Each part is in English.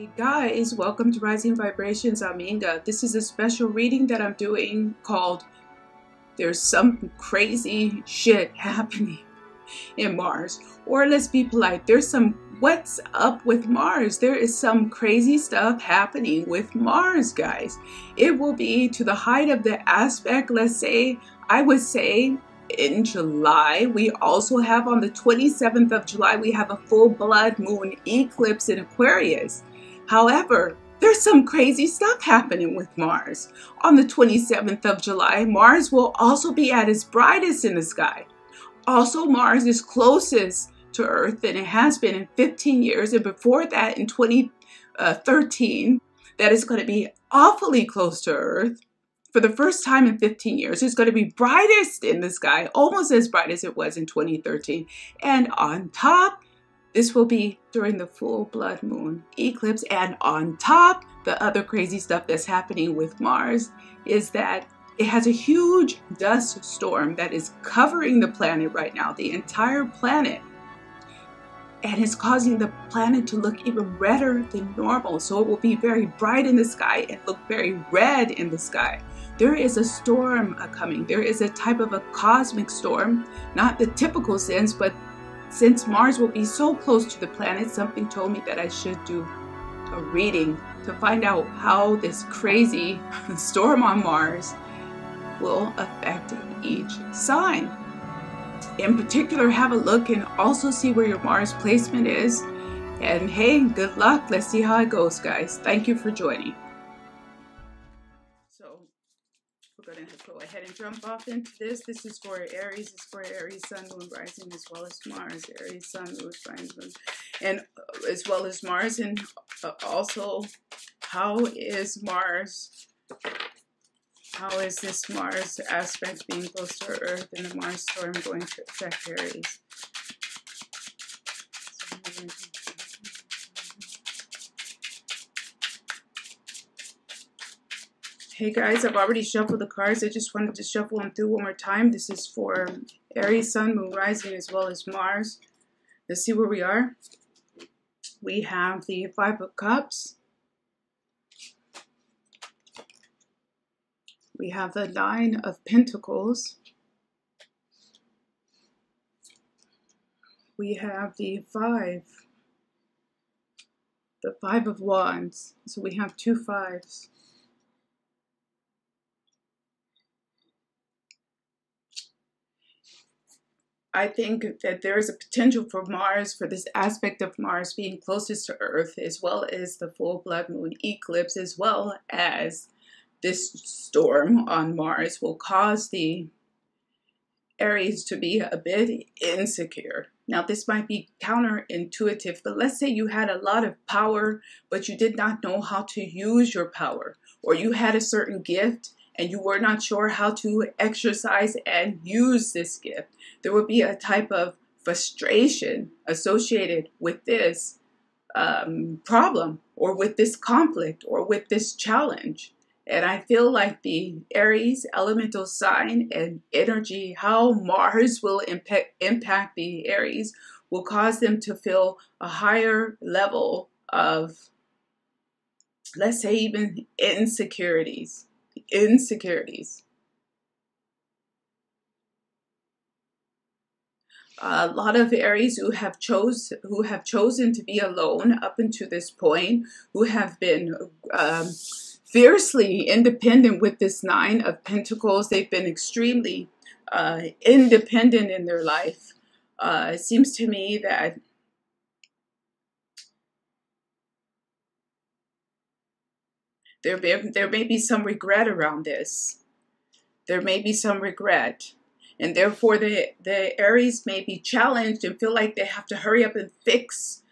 Hey guys, welcome to Rising Vibrations. I'm Inga. This is a special reading that I'm doing called There's Some Crazy Shit Happening in Mars. Or let's be polite, there's some what's up with Mars. There is some crazy stuff happening with Mars, guys. It will be to the height of the aspect, let's say, I would say in July. We also have on the 27th of July, we have a full blood moon eclipse in Aquarius. However, there's some crazy stuff happening with Mars. On the 27th of July, Mars will also be at its brightest in the sky. Also, Mars is closest to Earth than it has been in 15 years. And before that, in 2013, that is going to be awfully close to Earth. For the first time in 15 years, it's going to be brightest in the sky, almost as bright as it was in 2013. And on top, this will be during the full blood moon eclipse. And on top, the other crazy stuff that's happening with Mars is that it has a huge dust storm that is covering the planet right now, the entire planet. And it's causing the planet to look even redder than normal. So it will be very bright in the sky and look very red in the sky. There is a storm coming. There is a type of a cosmic storm, not the typical sense, but since Mars will be so close to the planet, something told me that I should do a reading to find out how this crazy storm on Mars will affect each sign. In particular, have a look and also see where your Mars placement is. And hey, good luck. Let's see how it goes, guys. Thank you for joining. So we're going to go ahead and jump off into this. This is for Aries. It's for Aries, Sun, Moon, Rising, as well as Mars. Aries, Sun, Moon, Rising, and as well as Mars. And also, how is Mars? How is this Mars aspect being close to Earth and the Mars storm going to affect Aries? Hey guys, I've already shuffled the cards. I just wanted to shuffle them through one more time. This is for Aries, Sun, Moon, Rising, as well as Mars. Let's see where we are. We have the Five of Cups. We have the Nine of Pentacles. We have the Five of Wands. So we have two fives. I think that there is a potential for Mars, for this aspect of Mars being closest to Earth, as well as the full blood moon eclipse, as well as this storm on Mars will cause the Aries to be a bit insecure. Now, this might be counterintuitive, but let's say you had a lot of power, but you did not know how to use your power, or you had a certain gift and you were not sure how to exercise and use this gift. There would be a type of frustration associated with this problem, or with this conflict, or with this challenge. And I feel like the Aries elemental sign and energy, how Mars will impact the Aries, will cause them to feel a higher level of, let's say, even insecurities. A lot of Aries who have chosen to be alone up until this point, who have been fiercely independent with this Nine of Pentacles. They've been extremely independent in their life. It seems to me that there may be some regret around this. There may be some regret. And therefore, the Aries may be challenged and feel like they have to hurry up and fix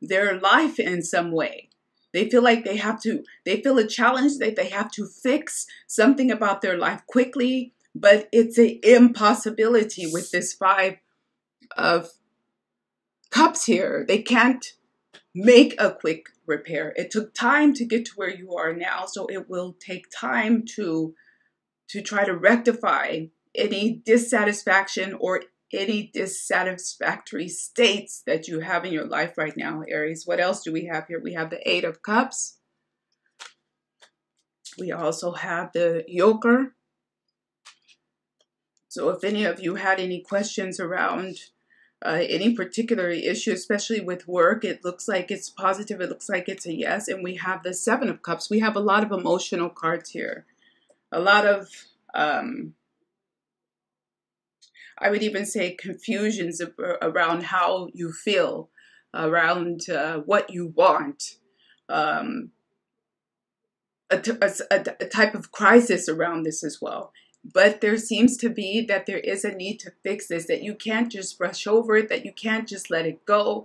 their life in some way. They feel like they feel a challenge that they have to fix something about their life quickly, but it's an impossibility with this Five of Cups here. They can't make a quick repair. It took time to get to where you are now, so it will take time to try to rectify any dissatisfaction or any dissatisfactory states that you have in your life right now, Aries. What else do we have here? We have the Eight of Cups. We also have the Joker. So if any of you had any questions around any particular issue, especially with work, it looks like it's positive. It looks like it's a yes. And we have the Seven of Cups. We have a lot of emotional cards here. A lot of, I would even say, confusions around how you feel, around what you want. A type of crisis around this as well. But there seems to be that there is a need to fix this, that you can't just brush over it, that you can't just let it go.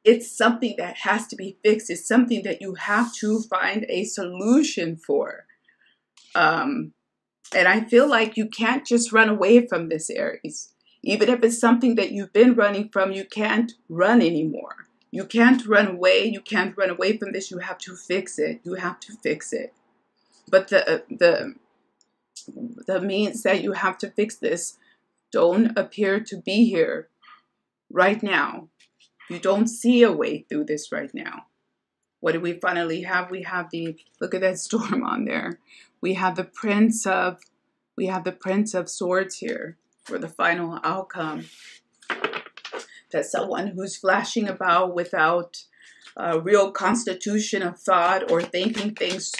It's something that has to be fixed. It's something that you have to find a solution for. And I feel like you can't just run away from this, Aries. Even if it's something that you've been running from, you can't run anymore. You can't run away. You can't run away from this. You have to fix it. You have to fix it. But the means that you have to fix this don't appear to be here right now. You don't see a way through this right now. What do we finally have? We have the, look at that storm on there. We have the Prince of Swords here for the final outcome. That's someone who's flashing about without a real constitution of thought or thinking things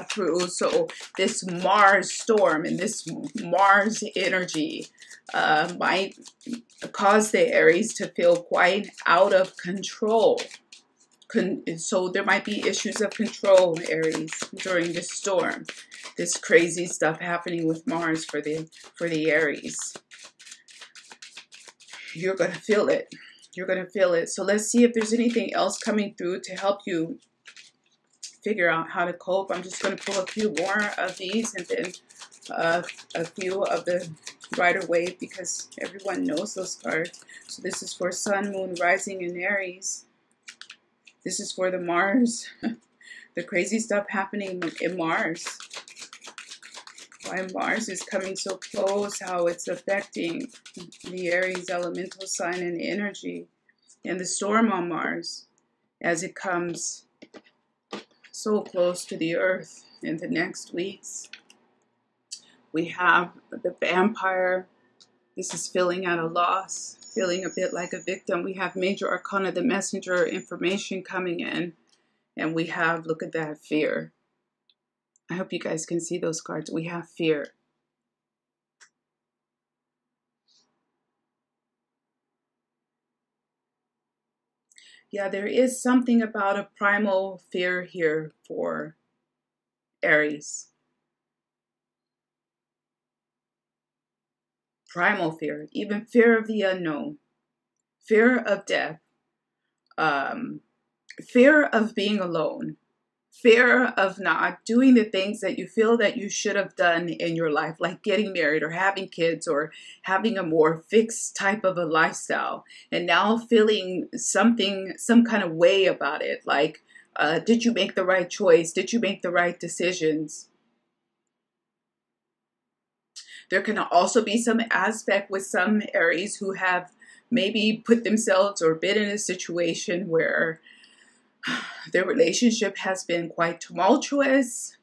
through. So this Mars storm and this Mars energy might cause the Aries to feel quite out of control. So there might be issues of control, Aries, during this storm. This crazy stuff happening with Mars for the Aries. You're going to feel it. You're going to feel it. So let's see if there's anything else coming through to help you figure out how to cope. I'm just going to pull a few more of these and then a few of the Rider-Waite because everyone knows those cards. So this is for Sun, Moon, Rising, and Aries. This is for the Mars. The crazy stuff happening in Mars. Why Mars is coming so close, how it's affecting the Aries elemental sign and energy, and the storm on Mars as it comes so close to the Earth in the next weeks. We have the Vampire. This is feeling at a loss, feeling a bit like a victim. We have Major Arcana, the Messenger information coming in, and we have, look at that, Fear. I hope you guys can see those cards. We have Fear. Yeah, there is something about a primal fear here for Aries. Primal fear, even fear of the unknown, fear of death, fear of being alone, fear of not doing the things that you feel that you should have done in your life, like getting married or having kids or having a more fixed type of a lifestyle, and now feeling some kind of way about it, like did you make the right choice? Did you make the right decisions? There can also be some aspect with some Aries who have maybe put themselves or been in a situation where their relationship has been quite tumultuous,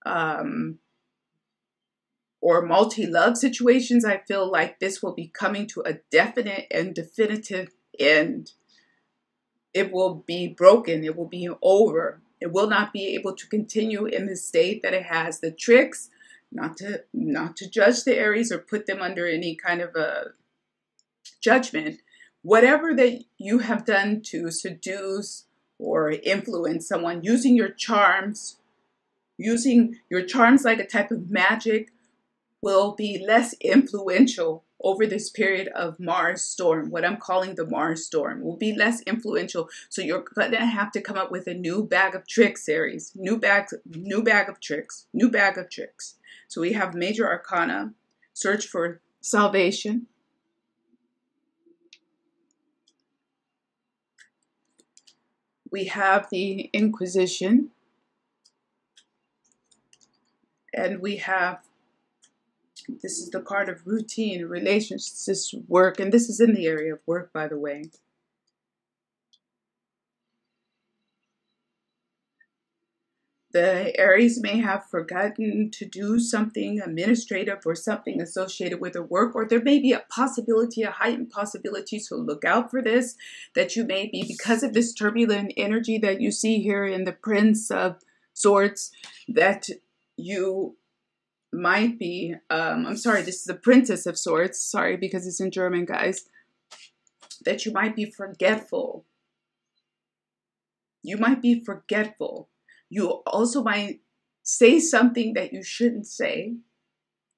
or multi-love situations. I feel like this will be coming to a definite and definitive end. It will be broken. It will be over. It will not be able to continue in the state that it has. The tricks, not to judge the Aries or put them under any kind of a judgment. Whatever that you have done to seduce or influence someone, using your charms like a type of magic, will be less influential over this period of Mars storm. What I'm calling the Mars storm will be less influential. So you're going to have to come up with a new bag of tricks, Aries. New bag of tricks. So we have Major Arcana, search for salvation. We have the Inquisition. And we have This is the card of routine, relationships, work, and this is in the area of work, by the way. The Aries may have forgotten to do something administrative or something associated with their work, or there may be a possibility, a heightened possibility, so look out for this, that you may be, because of this turbulent energy that you see here in the Prince of Swords, that you might be, I'm sorry, this is the Princess of Swords, sorry, because it's in German, guys, that you might be forgetful. You might be forgetful. You also might say something that you shouldn't say.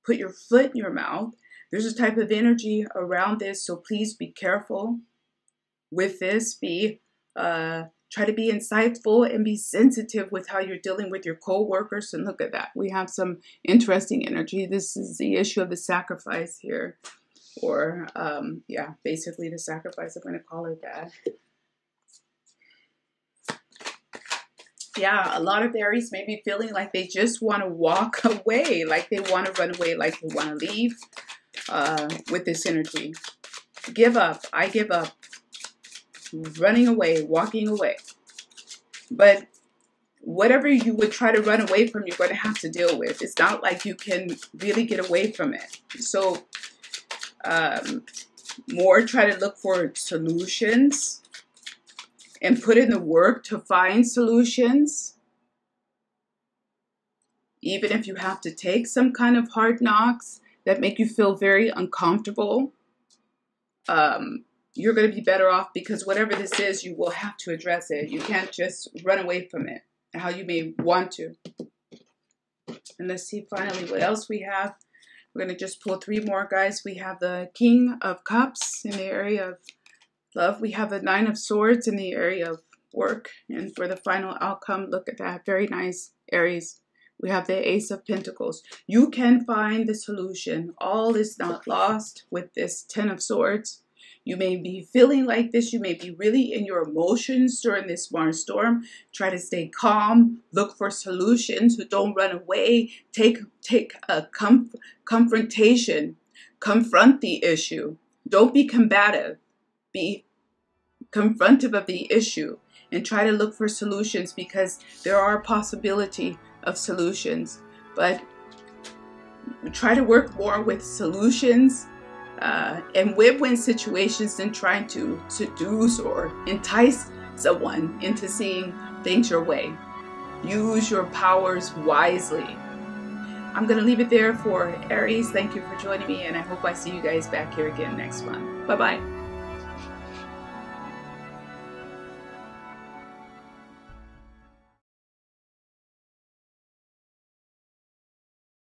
Put your foot in your mouth. There's a type of energy around this, so please be careful with this. Try to be insightful and be sensitive with how you're dealing with your co-workers. And look at that. We have some interesting energy. This is the issue of the sacrifice here. Or, yeah, basically the sacrifice. I'm going to call it that. Yeah, a lot of Aries may be feeling like they just want to walk away, like they want to run away, like they want to leave with this energy. Give up. I give up. Running away, walking away. But whatever you would try to run away from, you're going to have to deal with. It's not like you can really get away from it. So more try to look for solutions and put in the work to find solutions. Even if you have to take some kind of hard knocks that make you feel very uncomfortable, you're going to be better off, because whatever this is, you will have to address it. You can't just run away from it how you may want to. And let's see finally what else we have. We're going to just pull 3 more, guys. We have the King of Cups in the area of love. We have the 9 of Swords in the area of work. And for the final outcome, look at that. Very nice, Aries. We have the Ace of Pentacles. You can find the solution. All is not lost with this 10 of Swords. You may be feeling like this. You may be really in your emotions during this Mars storm. Try to stay calm. Look for solutions. Don't run away. Take a confrontation. Confront the issue. Don't be combative. Be confrontive of the issue and try to look for solutions, because there are a possibility of solutions. But try to work more with solutions and win-win situations than trying to seduce or entice someone into seeing things your way. Use your powers wisely. I'm going to leave it there for Aries. Thank you for joining me, and I hope I see you guys back here again next month. Bye-bye.